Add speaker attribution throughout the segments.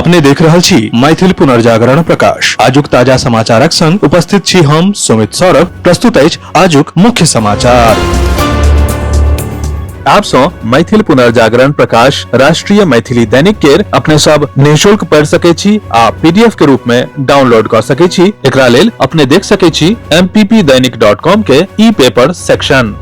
Speaker 1: अपने देख रहल छी मैथिल पुनर्जागरण प्रकाश। आजुक ताजा समाचारक संग उपस्थित छी हम सुमित सौरभ। प्रस्तुत अछि आजुक मुख्य समाचार। आप सो मैथिल पुनर्जागरण प्रकाश राष्ट्रीय मैथिली दैनिक केर अपने सब निःशुल्क पढ़ सके छी आ पीडीएफ के रूप में डाउनलोड कर सके छी। एकरा लेल अपने देख सके छी mppdainik.com के e paper section.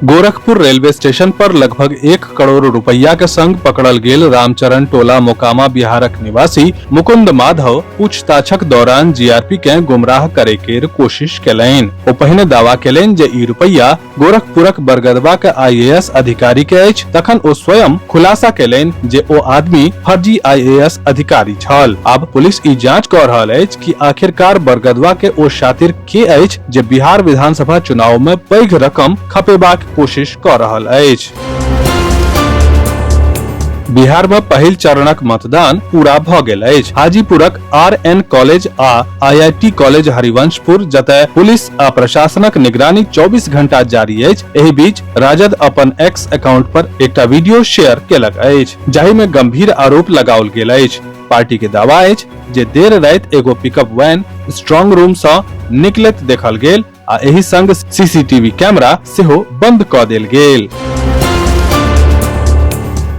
Speaker 1: Gorakhpur railway station पर लगभग 1 करोड़ रुपया के संग पकड़ल गेल रामचरण टोला मोकामा बिहारक निवासी मुकुंद माधव पूछताछक दौरान जीआरपी के गुमराह करे के कोशिश केलनि। ओ पहिने दावा केलनि जे ई रुपया गोरखपुरक बरगदवा के आईएएस अधिकारी के अछि, तखन ओ स्वयं खुलासा केलनि जे ओ आदमी फर्जी आईएएस अधिकारी छल। आब पुलिस ई जांच क रहल अछि कि आखिरकार बरगदवा के ओ शातिर के अछि जे बिहार विधानसभा चुनाव में पैघ रकम खपेबाक कोशिश कर रहल अछि। बिहार में पहिल चरणक मतदान पूरा भ गेल अछि। हाजीपुरक आरएन कॉलेज आ आईआईटी कॉलेज हरिवंशपुर, जतय पुलिस आ प्रशासनक निगरानी 24 घंटा जारी अछि। एहि बीच राजद अपन एक्स अकाउंट पर एकटा वीडियो शेयर केलक अछि, जाहि में गंभीर आरोप लगाओल गेल अछि। पार्टी के दावा अछि जे देर राति एगो पिकअप वैन स्ट्रांग रूम सँ निकलैत देखल गेल आ एहि संग सीसीटीवी कैमरा सेहो बंद क देल गेल।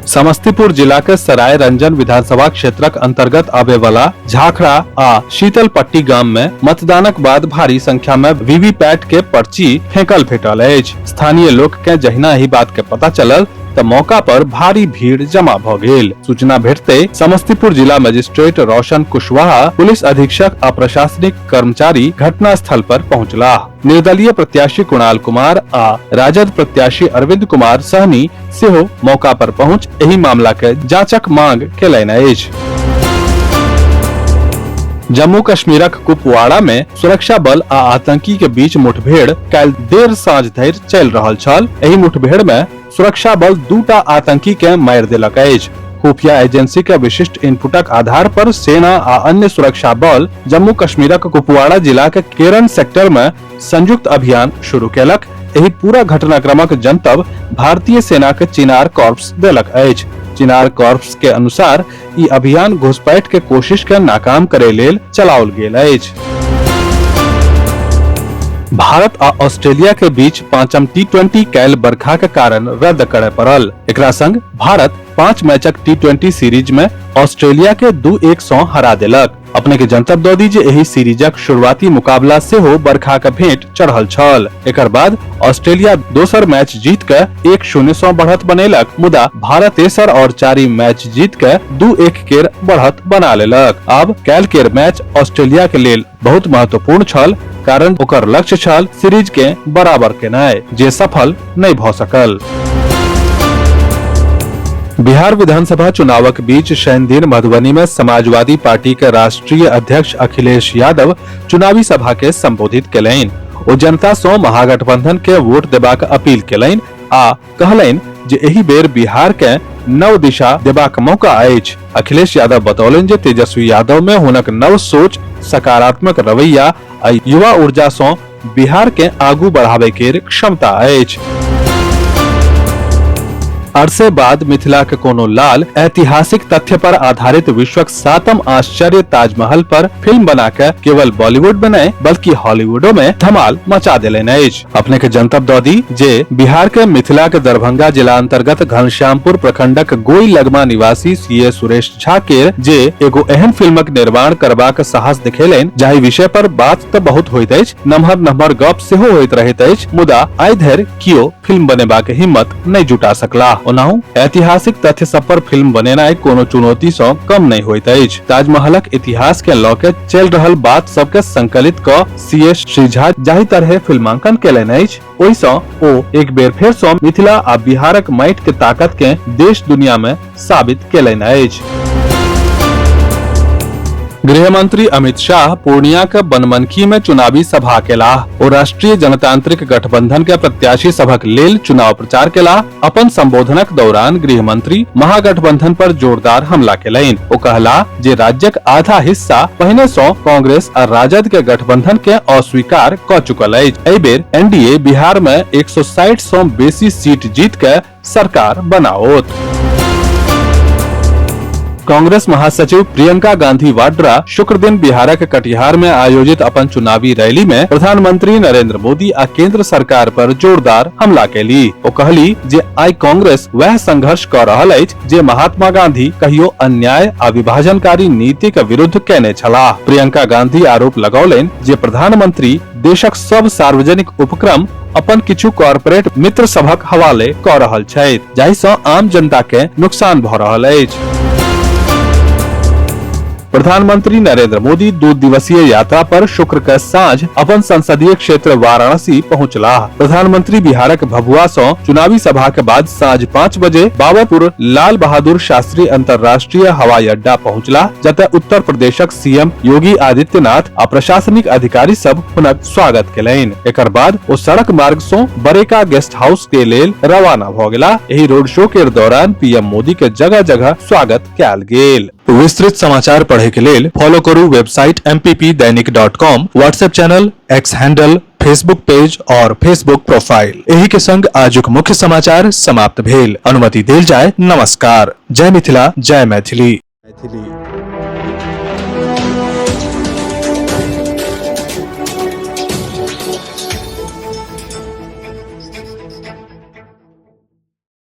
Speaker 1: समस्तीपुर जिला के सराय रंजन विधानसभा क्षेत्रक अंतर्गत आवे वाला झाखड़ा आ शीतलपट्टी गाम में मतदानक बाद भारी संख्या में वीवीपैट के पर्ची फेंकल भेटल अछि। स्थानीय लोक के जहिना ही बात के पता चलल त मौका पर भारी भीड़ जमा भ गेल। सूचना भेटते समस्तीपुर जिला मजिस्ट्रेट रोशन कुशवाहा, पुलिस अधीक्षक आ प्रशासनिक कर्मचारी घटना स्थल पर पहुंचलाह। निर्दलीय प्रत्याशी कुणाल कुमार आ राजद प्रत्याशी अरविंद कुमार सहनी सेहो मौका पर पहुंच एहि मामला के जांचक मांग केलनि अछि। जम्मू कश्मीरक कुपवाड़ा में सुरक्षा बल आ आतंकी के बीच मुठभेड़ काल्हि देर साँझ धरि चलि रहल छल। एहि मुठभेड़ में सुरक्षा बल 2टा आतंकी के मारि देलक अछि। खुफिया एजेंसी के विशिष्ट इनपुटक आधार पर सेना आ अन्य सुरक्षा बल जम्मू कश्मीरक कुपवाड़ा जिला के केरन सेक्टर में संयुक्त अभियान शुरू केलक। एहि पूरा घटनाक्रमक जनतब भारतीय सेना के चिनार कॉर्प्स देलक अछि। चिनार कॉर्प्स के अनुसार ई अभियान घुसपैठ के कोशिश के नाकाम करे लेल चलाओल गेल अछि। भारत आ ऑस्ट्रेलिया के बीच 5म टी20 काल्हि बरखा के कारण रद्द करय पड़ल। एकरा संग भारत 5 मैचक टी20 सीरीज में ऑस्ट्रेलिया के 2-1 सँ हरा देलक। अपने के जनतब दऽ दी जे एहि सीरीजक शुरुआती मुकाबला सेहो बरखा के भेंट चढ़ल छल। एकर बाद ऑस्ट्रेलिया दोसर मैच जीत के 1-0 सँ बढ़त बनेलक, मुदा भारत तेसर और 4म मैच जीत के 2-1 के बढ़त बना लेलक। आब काल्हि के मैच ऑस्ट्रेलिया के लेल बहुत महत्वपूर्ण छल, कारण ओकर लक्ष्य छल सीरीज के बराबर केनाय, जे सफल नहीं भ सकल। बिहार विधानसभा चुनावक बीच शनि दिन मधुबनी में समाजवादी पार्टी के राष्ट्रीय अध्यक्ष अखिलेश यादव चुनावी सभा के संबोधित केलनि। ओ जनता सँ महागठबंधन के वोट देबाक अपील केलनि आ कहलनि जे एहि बेर बिहार के नव दिशा देबाक मौका अछि। अखिलेश यादव बतौलनि जे तेजस्वी यादव में हुनक नव सोच, सकारात्मक रवैया आ युवा ऊर्जा सँ बिहार के आगू बढ़ावे के क्षमता अछि। अरसे बाद मिथिला के कोनो लाल ऐतिहासिक तथ्य पर आधारित विश्वक 7म आश्चर्य ताजमहल पर फिल्म बना के केवल बॉलीवुड में नहीं बल्कि हॉलीवुडो में धमाल मचा देलनि अछि। अपने के जनतब दऽ दी जे बिहार के मिथिला के दरभंगा जिला अंतर्गत घनश्यामपुर प्रखंडक गोई लगमा निवासी सीए सुरेश झा के जे एगो एहन फिल्मक निर्माण करबाक साहस दिखेलनि जाहि विषय पर बात तऽ बहुत होइत अछि, नम्हर गप सेहो होइत रहैत अछि, मुदा आइ धरि कियो फिल्म बनेबाक हिम्मत नहीं जुटा सकला। ओनाहु ऐतिहासिक तथ्य सब पर फिल्म बनेनाइ कोनो चुनौती सँ कम नहीं होइत अछि। ताजमहलक इतिहास के लऽ के चलि रहल बात सब के संकलित क सीए श्री झा जाहि तरहे फिल्मांकन केलनि अछि, ओहि सँ ओ एक बेर फेर सँ मिथिला आ बिहारक माटि के ताकत के देश दुनिया में साबित केलनि अछि। गृह मंत्री अमित शाह पूर्णिया के बनमनखी में चुनावी सभा केलाह। ओ राष्ट्रीय जनतांत्रिक गठबंधन के प्रत्याशी सभक लेल चुनाव प्रचार केलाह। अपन संबोधनक दौरान गृह मंत्री महागठबंधन पर जोरदार हमला केलनि। ओ कहलाह जे राज्यक आधा हिस्सा पहिने सँ कांग्रेस आ राजद के गठबंधन के अस्वीकार क चुकल अछि। एहि बेर एनडीए बिहार में 160 सँ बेसी सीट जीत के सरकार बनाओत। कांग्रेस महासचिव प्रियंका गांधी वाड्रा शुक्र दिन बिहारक कटिहार में आयोजित अपन चुनावी रैली में प्रधानमंत्री नरेंद्र मोदी आ केंद्र सरकार पर जोरदार हमला केली। ओ कहली जे आई कांग्रेस वह संघर्ष कर रहल अछि जे महात्मा गांधी कहियो अन्याय आ विभाजनकारी नीति के विरुद्ध केने छलाह। प्रियंका गांधी आरोप लगौलनि जे प्रधानमंत्री देशक सब सार्वजनिक उपक्रम अपन किछु कॉर्पोरेट मित्र सभक हवाले कऽ रहल छथि, जाहि सँ आम जनता के नुकसान भऽ रहल अछि। प्रधानमंत्री नरेंद्र मोदी 2 दिवसीय यात्रा पर शुक्र के साँझ अपन संसदीय क्षेत्र वाराणसी पहुँचलाह। प्रधानमंत्री बिहारक भभुआ सँ चुनावी सभा के बाद साँझ 5 बजे बाबरपुर लाल बहादुर शास्त्री अंतर्राष्ट्रीय हवाई अड्डा पहुँचलाह, जतय उत्तर प्रदेशक सीएम योगी आदित्यनाथ आ प्रशासनिक अधिकारी सब हुनक स्वागत केलनि। एकर बाद ओ सड़क मार्ग सँ बरेका गेस्ट हाउस के लेल रवाना भऽ गेलाह। एहि रोड शो के दौरान पीएम मोदी के जगह जगह स्वागत कयल गेल। विस्तृत समाचार पढ़े के लेल फॉलो करू website mppdainik.com, WhatsApp channel, x handle, Facebook page और फेसबुक प्रोफाइल। एही के संग आजुक मुख्य समाचार समाप्त भेल। अनुमति देल जाय। नमस्कार। जय मिथिला, जय मैथिली।